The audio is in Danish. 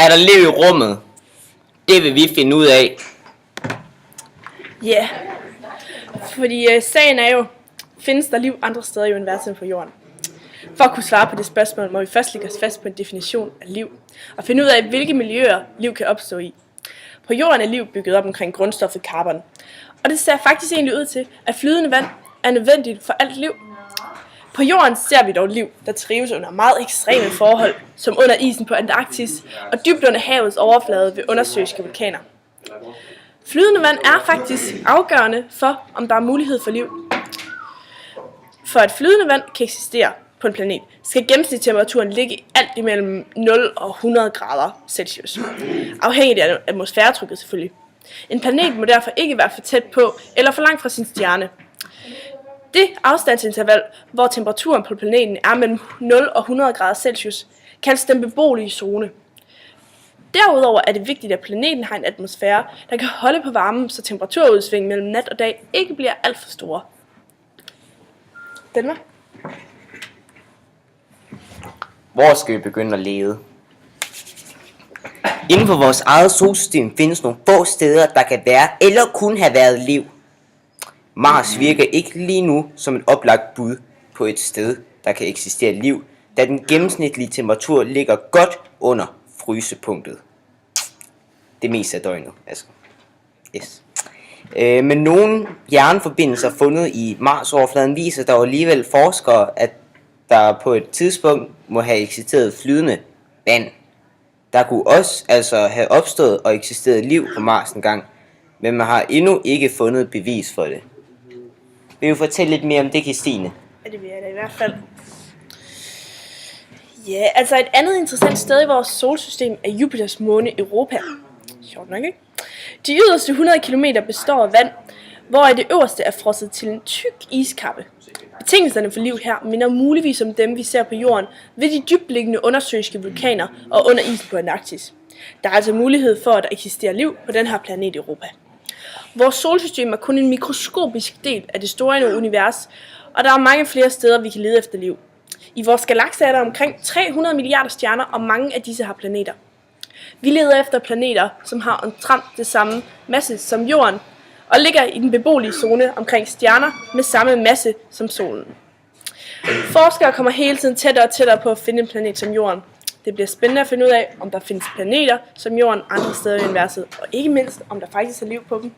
Er der liv i rummet? Det vil vi finde ud af. Ja, fordi sagen er jo, findes der liv andre steder i universet end på jorden? For at kunne svare på det spørgsmål, må vi først lægge os fast på en definition af liv, og finde ud af, hvilke miljøer liv kan opstå i. På jorden er liv bygget op omkring grundstoffet carbon, og det ser faktisk egentlig ud til, at flydende vand er nødvendigt for alt liv. På jorden ser vi dog liv, der trives under meget ekstreme forhold, som under isen på Antarktis og dybt under havets overflade ved undersøiske vulkaner. Flydende vand er faktisk afgørende for, om der er mulighed for liv. For at flydende vand kan eksistere på en planet, skal gennemsnitstemperaturen ligge alt imellem 0 og 100 grader Celsius. Afhængigt af atmosfæretrykket selvfølgelig. En planet må derfor ikke være for tæt på eller for langt fra sin stjerne. Det afstandsinterval, hvor temperaturen på planeten er mellem 0 og 100 grader Celsius, kaldes den beboelige zone. Derudover er det vigtigt, at planeten har en atmosfære, der kan holde på varmen, så temperaturudsving mellem nat og dag ikke bliver alt for store. Danmark? Hvor skal vi begynde at leve? Inden for vores eget solsystem findes nogle få steder, der kan være eller kunne have været liv. Mars virker ikke lige nu som et oplagt bud på et sted, der kan eksistere liv, da den gennemsnitlige temperatur ligger godt under frysepunktet. Det meste af døgnet, altså. Yes. Men nogle jernforbindelser fundet i Mars-overfladen viser dog alligevel forskere, at der på et tidspunkt må have eksisteret flydende vand. Der kunne også altså have opstået og eksisteret liv på Mars engang, men man har endnu ikke fundet bevis for det. Vil du fortælle lidt mere om det, Kristine? Ja, det vil jeg da i hvert fald. Ja, altså et andet interessant sted i vores solsystem er Jupiters måne Europa. Sjovt nok, ikke? De yderste 100 km består af vand, hvor det øverste er frosset til en tyk iskappe. Betingelserne for liv her minder muligvis om dem, vi ser på jorden ved de dybtliggende undersøiske vulkaner og under isen på Antarktis. Der er altså mulighed for, at der eksisterer liv på den her planet Europa. Vores solsystem er kun en mikroskopisk del af det store univers, og der er mange flere steder, vi kan lede efter liv. I vores galakse er der omkring 300 milliarder stjerner, og mange af disse har planeter. Vi leder efter planeter, som har omtrent det samme masse som Jorden, og ligger i den beboelige zone omkring stjerner med samme masse som solen. Forskere kommer hele tiden tættere og tættere på at finde en planet som Jorden. Det bliver spændende at finde ud af, om der findes planeter som Jorden andre steder i universet, og ikke mindst, om der faktisk er liv på dem.